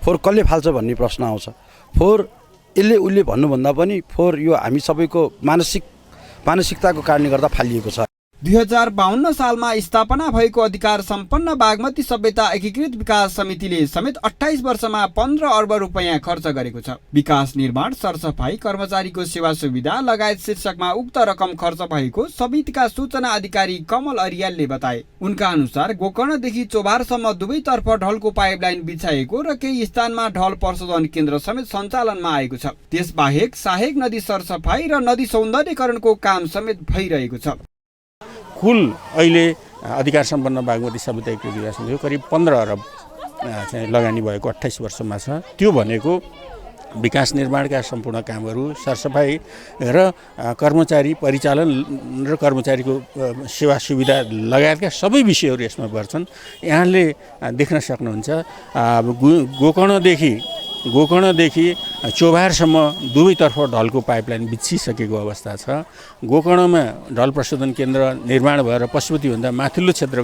फोहोर कसले फाल्छ भन्ने प्रश्न आउँछ। फोहोर यसले उसले भन्नुभन्दा पनि फोहोर यो हामी सबैको मानसिकताको कारणले गर्दा फालिएको छ। 2052 सालमा स्थापना भएको अधिकार सम्पन्न बागमती सभ्यता एकीकृत विकास समितिले समेत 28 वर्षमा 15 अर्ब रुपैयाँ खर्च गरेको छ। विकास निर्माण, सरसफाई, कर्मचारीको सेवा सुविधा लगायत शीर्षकमा उक्त रकम खर्च भएको समितिका सूचना अधिकारी कमल अरियालले बताए। उनका अनुसार गोकर्णदेखि चोभारसम्म दुवैतर्फ ढलको पाइपलाइन बिछाएको र केही स्थानमा ढल प्रशोधन केन्द्र समेत सञ्चालनमा आएको छ। त्यसबाहेक सहायक नदी सरसफाई र नदी सौन्दर्यकरणको काम समेत भइरहेको छ। कुल अहिले अधिकार सम्पन्न बागमती सभ्यता एकीकृत विकास समितिको करिब 15 अर्ब चाहिँ लगानी भएको 28 वर्षमा छ। त्यो भनेको विकास निर्माणका सम्पूर्ण कामहरू, सरसफाई र कर्मचारी परिचालन र कर्मचारीको सेवा सुविधा लगायतका सबै विषयहरू यसमा पर्छन्। यहाँले देख्न सक्नुहुन्छ गोकर्णदेखि चोभारसम्म दुवैतर्फ ढलको पाइपलाइन बिछिसकेको अवस्था छ। गोकर्णमा ढल प्रशोधन केन्द्र निर्माण भएर पशुपतिभन्दा माथिल्लो क्षेत्र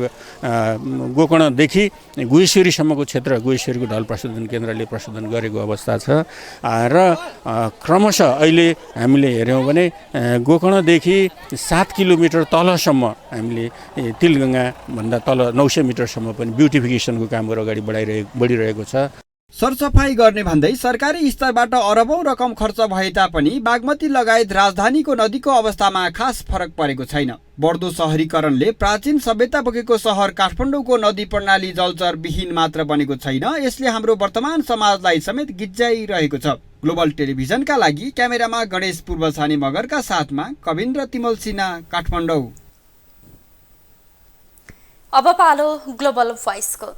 गोकर्णदेखि गुहेश्वरीसम्मको क्षेत्र गुहेश्वरीको ढल प्रशोधन केन्द्रले प्रशोधन गरेको अवस्था छ। र क्रमशः अहिले हामीले हेऱ्यौँ भने गोकर्णदेखि 7 किलोमिटर तलसम्म हामीले तिलगङ्गाभन्दा तल 900 मिटरसम्म पनि ब्युटिफिकेसनको कामहरू अगाडि बढिरहेको छ। सरसफाई गर्ने भन्दै सरकारी स्तरबाट अरबौं रकम खर्च भए तापनि बागमती लगायत राजधानीको नदीको अवस्थामा खास फरक परेको छैन। बढ्दो शहरीकरणले प्राचीन सभ्यता बोकेको शहर काठमाडौँको नदी प्रणाली जलचर विहीन मात्र बनेको छैन, यसले हाम्रो वर्तमान समाजलाई समेत गिज्जाइरहेको छ। ग्लोबल टेलिभिजनका लागि क्यामेरामा गणेश पूर्वछानी मगरका साथमा कविन्द्र तिमल सिन्हा, काठमाडौँ। अब पालो ग्लोबल भोइसको।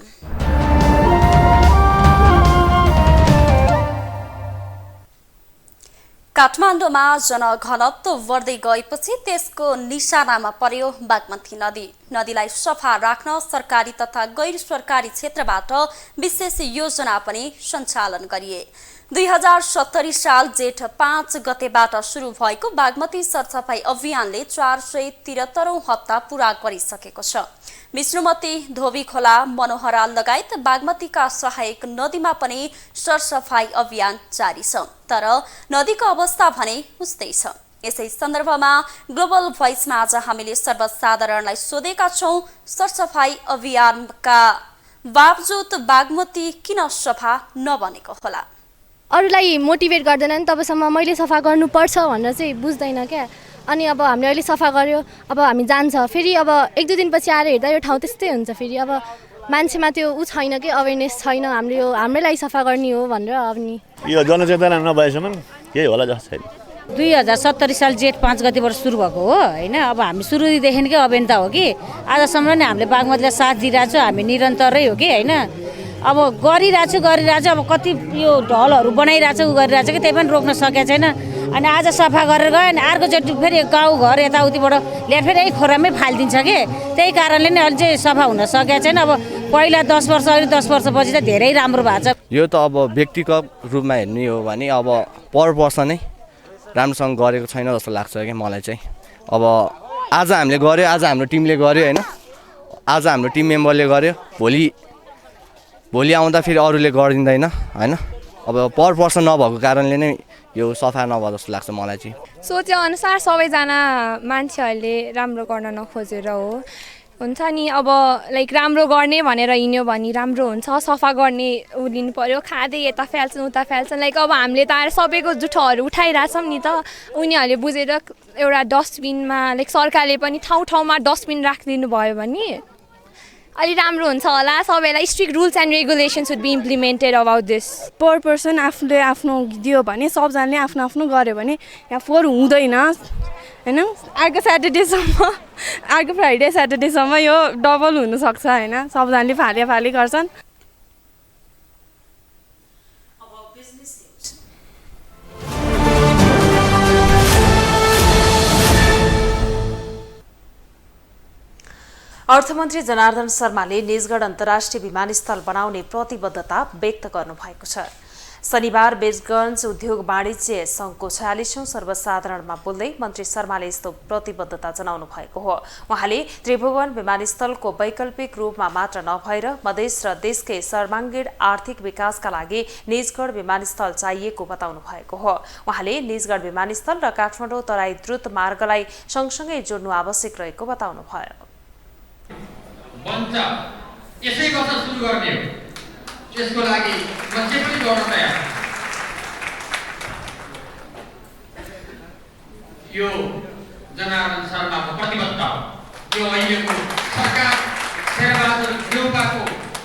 काठमाडौँमा जनघनत्व बढ्दै गएपछि त्यसको निशानामा पर्यो बागमती नदी। नदीलाई सफा राख्न सरकारी तथा गैर सरकारी क्षेत्रबाट विशेष योजना पनि सञ्चालन गरिए। 2070 साल जेठ 5 गतेबाट सुरु भएको बागमती सरसफाई अभियानले 473औं हप्ता पूरा गरिसकेको छ। विष्णुमती, धोबीखोला, मनोहरा लगायत बागमतीका सहायक नदीमा पनि सरसफाई अभियान जारी छ। तर नदीको अवस्था भने उस्तै छ। यसै सन्दर्भमा ग्लोबल भोइसमा आज हामीले सर्वसाधारणलाई सोधेका छौं, सरसफाई अभियानका बावजुद बागमती किन सफा नबनेको होला? अरूलाई मोटिभेट गर्दैन नि तबसम्म मैले सफा गर्नुपर्छ भनेर चाहिँ बुझ्दैन क्या। अनि अब हामीले अहिले सफा गर्यो, अब हामी जान्छ, फेरि अब 1-2 दिनपछि आएर हेर्दा यो ठाउँ त्यस्तै हुन्छ। फेरि अब मान्छेमा त्यो छैन कि अवेरनेस छैन, हामीले यो हाम्रै लागि सफा गर्ने हो भनेर। अनि यो जनचेतना नभएसम्म केही होला जस्तो छैन। 2070 साल जेठ 5 गतेबाट सुरु भएको हो होइन। अब हामी सुरुदेखिकै अभियन्ता हो कि आजसम्म नै हामीले बागमतीलाई साथ दिइरहेको छौँ। हामी निरन्तरै हो कि होइन। अब गरिरहेछु अब कति यो ढलहरू बनाइरहेछ उ गरिरहेछ कि त्यही पनि रोक्न सकेको छैन। अनि आज सफा गरेर गयो अनि अर्कोचोटि फेरि गाउँघर यताउतिबाट ल्याएर फेरि यही खोरामै फालिदिन्छ कि त्यही कारणले नै अहिले चाहिँ सफा हुन सकेको छैन। अब पहिला 10 वर्ष अहिले 10 वर्षपछि त धेरै राम्रो भएको छ। यो त अब व्यक्तिगत रूपमा हेर्ने हो भने अब पर पर्सनै राम्रोसँग गरेको छैन जस्तो लाग्छ क्या मलाई चाहिँ। अब आज हामीले गर्यो, आज हाम्रो टिमले गर्यो होइन, आज हाम्रो टिम मेम्बरले गर्यो, भोलि आउँदा फेरि अरूले गरिदिँदैन होइन। अब पर पर्सन नभएको कारणले नै यो सफा नभए जस्तो लाग्छ मलाई चाहिँ। सोचेअनुसार सबैजना मान्छेहरूले राम्रो गर्न नखोजेर हो हुन्छ नि। अब लाइक राम्रो गर्ने भनेर हिँड्यो भने राम्रो हुन्छ, सफा गर्ने लिनु पर्यो, खाँदै यता फ्याल्छन् उता फ्याल्छन्। लाइक अब हामीले त आएर सबैको जुठोहरू उठाइरहेछौँ नि त, उनीहरूले बुझेर एउटा डस्टबिनमा लाइक सरकारले पनि ठाउँमा डस्टबिन राखिदिनु भयो भने अलि राम्रो हुन्छ होला। सबैलाई strict rules and regulations would be implemented about this. पर पर्सन आफूले आफ्नो दियो भने सबजनाले आफ्नो आफ्नो गर्यो भने यहाँ फोहोर हुँदैन होइन। अर्को फ्राइडे स्याटरडेसम्म यो डबल हुनसक्छ होइन। सबजनाले फाली गर्छन्। अर्थमन्त्री जनार्दन शर्माले निजगढ अन्तर्राष्ट्रिय विमानस्थल बनाउने प्रतिबद्धता व्यक्त गर्नुभएको छ। शनिबार बेजगञ्ज उद्योग वाणिज्य सङ्घको 46औं सर्वसाधारणमा बोल्दै मन्त्री शर्माले यस्तो प्रतिबद्धता जनाउनु भएको हो। उहाँले त्रिभुवन विमानस्थलको वैकल्पिक रूपमा मात्र नभएर मधेस र देशकै सर्वाङ्गीण आर्थिक विकासका लागि निजगढ विमानस्थल चाहिएको बताउनु भएको हो। उहाँले निजगढ विमानस्थल र काठमाडौँ तराई द्रुत मार्गलाई सँगसँगै जोड्नु आवश्यक रहेको बताउनु भयो। यसै वर्ष सुरु गर्ने हो, त्यसको लागि मान्छे पनि गर्न तयार। यो जनार्दन शर्माको प्रतिबद्धता हो। यो अहिलेको सरकार शेरबहादुर देउपाको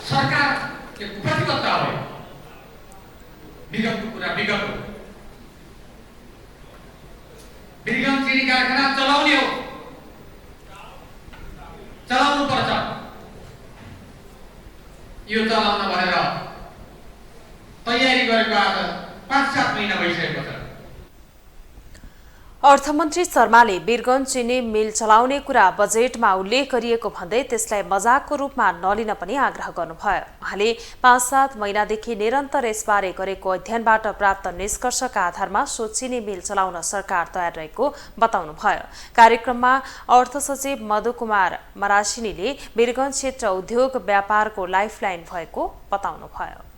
सरकारको प्रतिबद्धता हो। विगतको कुरा विगत हो। बिरगञ्ज चिनी कारखाना चलाउने हो, चलाउनु पर्छ। यो चलाउन भनेर तयारी गरेको आज 5-7 महिना भइसकेको छ। अर्थमन्त्री शर्माले बिरगञ्ज चिनी मिल चलाउने कुरा बजेटमा उल्लेख गरिएको भन्दै त्यसलाई मजाकको रूपमा नलिन पनि आग्रह गर्नुभयो। उहाँले 5-7 महिनादेखि निरन्तर यसबारे गरेको अध्ययनबाट प्राप्त निष्कर्षका आधारमा सो चिनी मिल चलाउन सरकार तयार रहेको बताउनुभयो। कार्यक्रममा अर्थ सचिव मधुकुमार मरासिनीले बिरगञ्ज क्षेत्र उद्योग व्यापारको लाइफलाइन भएको बताउनुभयो।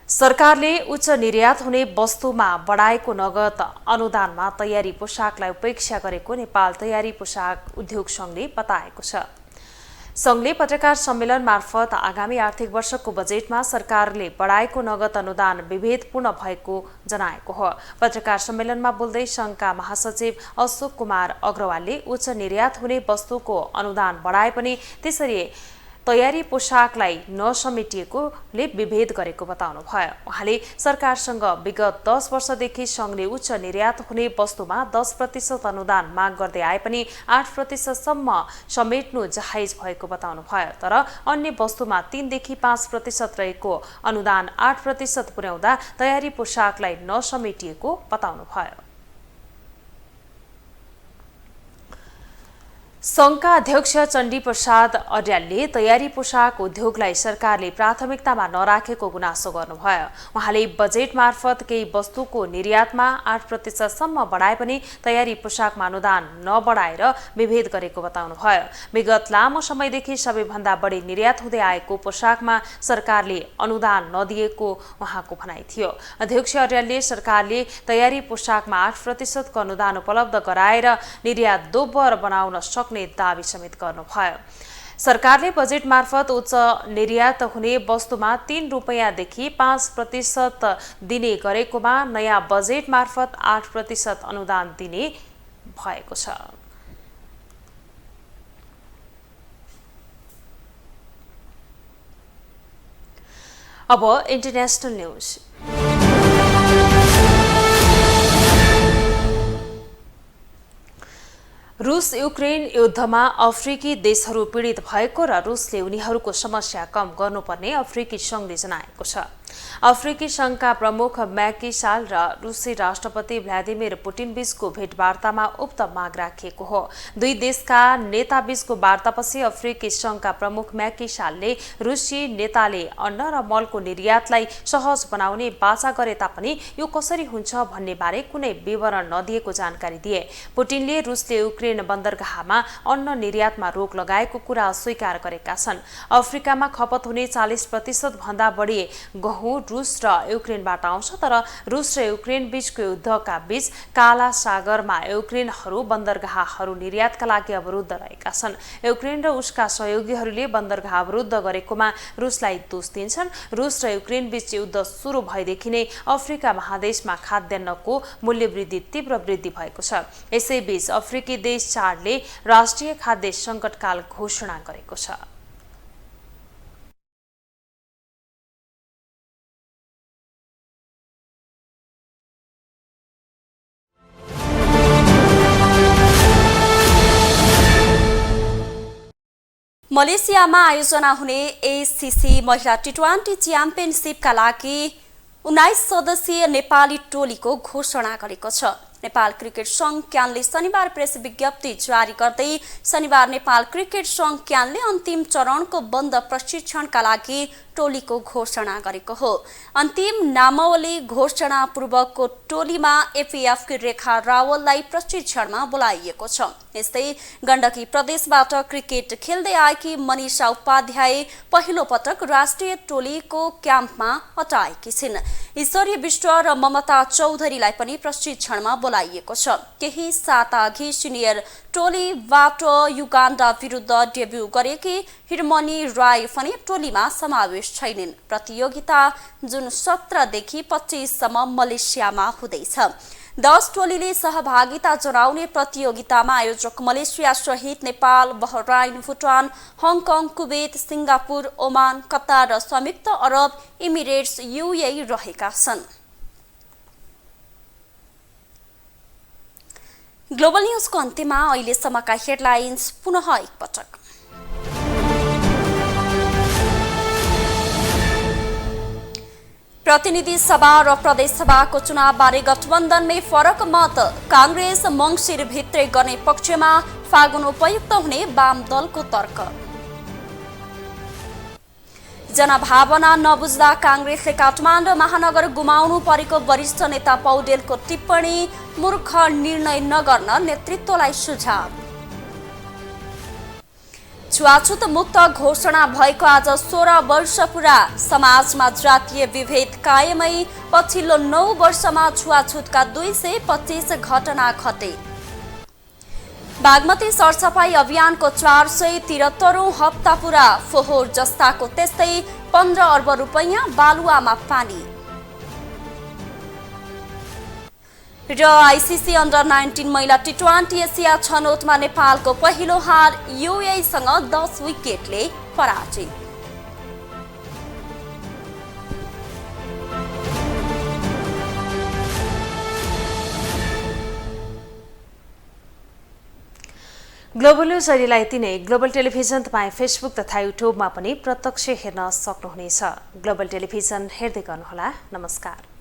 सरकारले उच्च निर्यात हुने वस्तुमा बढाएको नगद अनुदानमा तयारी पोसाकलाई उपेक्षा गरेको नेपाल तयारी पोसाक उद्योग सङ्घले बताएको छ। सङ्घले पत्रकार सम्मेलन मार्फत आगामी आर्थिक वर्षको बजेटमा सरकारले बढाएको नगद अनुदान विभेदपूर्ण भएको जनाएको हो। पत्रकार सम्मेलनमा बोल्दै सङ्घका महासचिव अशोक कुमार अग्रवालले उच्च निर्यात हुने वस्तुको अनुदान बढाए पनि त्यसरी तयारी पोसाकलाई नसमेटिएकोले विभेद गरेको बताउनुभयो। उहाँले सरकारसँग विगत 10 वर्षदेखि सङ्घले उच्च निर्यात हुने वस्तुमा 10% अनुदान माग गर्दै आए पनि 8% सम्म समेट्नु जायज भएको बताउनुभयो। तर अन्य वस्तुमा 3 देखि 5% रहेको अनुदान 8% पुर्याउँदा तयारी पोसाकलाई नसमेटिएको बताउनुभयो। सङ्घका अध्यक्ष चण्डी प्रसाद अर्यालले तयारी पोसाक उद्योगलाई सरकारले प्राथमिकतामा नराखेको गुनासो गर्नुभयो। उहाँले बजेट मार्फत केही वस्तुको निर्यातमा 8% सम्म बढाए पनि तयारी पोसाकमा अनुदान नबढाएर विभेद गरेको बताउनुभयो। विगत लामो समयदेखि सबैभन्दा बढी निर्यात हुँदै आएको पोसाकमा सरकारले अनुदान नदिएको उहाँको भनाइ थियो। अध्यक्ष अर्यालले सरकारले तयारी पोसाकमा 8% को अनुदान उपलब्ध गराएर निर्यात दोब्बर बनाउन दावी समेत गर्नुभयो। सरकारले बजेट मार्फत उच्च निर्यात हुने वस्तुमा 3 रुपैयाँदेखि 5% दिने गरेकोमा नयाँ बजेट मार्फत 8% अनुदान दिने भएको छ। अब इन्टरनेशनल न्यूज। रूस युक्रेन युद्धमा अफ्रिकी देशहरू पीडित भएको र रूसले उनीहरूको समस्या कम गर्नुपर्ने अफ्रिकी संघले जनाएको छ। अफ्रिकी संघका प्रमुख मैकी साल र रूसी राष्ट्रपति भ्लादिमिर पुटिन बीचको भेटवार्तामा उक्त माग राखिएको हो। दुई देशका नेता बीचको वार्तापछि अफ्रिकी संघका प्रमुख मैकी सालले रूसी नेताले अन्न र मलको निर्यातलाई सहज बनाउने बाचा गरे तापनि यो कसरी हुन्छ भन्ने बारे कुनै विवरण नदिएको जानकारी दिए। पुटिनले रूसले युक्रेन बन्दरगाहमा अन्न निर्यातमा रोक लगाएको कुरा स्वीकार गरेका छन्। अफ्रिकामा खपत हुने 40% भन्दा बढी गहुँ रूस र युक्रेनबाट आउँछ, तर रूस र युक्रेन बीचको युद्धका बीच काला सागरमा युक्रेनहरू बन्दरगाहहरू निर्यातका लागि अवरुद्ध रहेका छन्। युक्रेन र उसका सहयोगीहरूले बन्दरगाह अवरुद्ध गरेकोमा रूसलाई दोष दिन्छन्। रूस र युक्रेन बीच युद्ध सुरु भएदेखि नै अफ्रिका महादेशमा खाद्यान्नको मूल्यवृद्धि तीव्र वृद्धि भएको छ। यसैबीच अफ्रिकी देश चाडले राष्ट्रिय खाद्य संकटकाल घोषणा गरेको छ। मलेसियामा आयोजना हुने एसीसी महिला टी20 च्याम्पियनशिपका लागि 19 सदस्यीय नेपाली टोलीको घोषणा गरेको छ। नेपाल क्रिकेट संघ क्यानले शनिबार प्रेस विज्ञप्ति जारी गर्दै शनिबार नेपाल क्रिकेट संघ क्यानले अन्तिम चरणको बन्द प्रशिक्षणका लागि टोलीको घोषणा गरेको हो। अन्तिम नामावली घोषणा पूर्वकको टोलीमा एफएफ की रेखा रावललाई प्रशिक्षणमा बोलाइएको छ। यस्तै गण्डकी प्रदेशबाट क्रिकेट खेल्दै आएकी मनिषा उपाध्याय पहिलो पटक राष्ट्रिय टोलीको क्याम्पमा हटाएकी छिन्। ईश्वरी विष्ट र ममता चौधरीलाई पनि प्रशिक्षणमा बोलाइएको छ। केही साता अघि सिनियर टोलीबाट युगान्डा विरुद्ध डेब्यू गरेकी हिरमनी राई पनि टोलीमा समावेश छैनन्। प्रतियोगिता जुन 17 देखि 25 सम्म मलेसियामा हुँदैछ। 10 टोलीले सहभागिता जनाउने प्रतियोगितामा आयोजक मलेसिया सहित Nepal, Bahrain, Bhutan, Hong Kong, Kuwait, Singapore, Oman, Qatar र संयुक्त अरब इमिरेट्स UAE रहेका छन्। ग्लोबल न्यूजको अन्त्यमा अहिलेसम्मका हेडलाइन्स पुनः एकपटक। प्रतिनिधि सभा र प्रदेश सभाको चुनावबारे गठबन्धनमै फरक मत। कांग्रेस मंगिर भित्रै गर्ने पक्षमा, फागुन उपयुक्त हुने वाम दलको तर्क। जनभावना नबुझ्दा कांग्रेसले काठमाडौँ महानगर गुमाउनु परेको वरिष्ठ नेता पौडेलको टिप्पणी। मूर्ख निर्णय नगर्न नेतृत्वलाई सुझाव। छुवाछुत मुक्त घोषणा भएको आज 16 वर्ष पुरा। समाजमा जातीय विभेद कायमै। पछिल्लो 9 वर्षमा छुवाछुतका 225 घटना घटे। बागमती सरसफाई अभियानको 473औं हप्ता पुरा। फोहोर जस्ताको त्यस्तै 15 अर्ब रुपैयाँ बालुवामा पानी। र आईसीसी अन्डर 19 महिला टी20 एसिया छनौटमा नेपालको पहिलो हार। UAE-सँग 10 विकेटले पराजित। ग्लोबल न्यूज अहिलेलाई यति नै। ग्लोबल टेलिभिजन तपाईँ फेसबुक तथा युट्युबमा पनि प्रत्यक्ष हेर्न सक्नुहुनेछ। ग्लोबल टेलिभिजन हेर्दै गर्नुहोला। नमस्कार।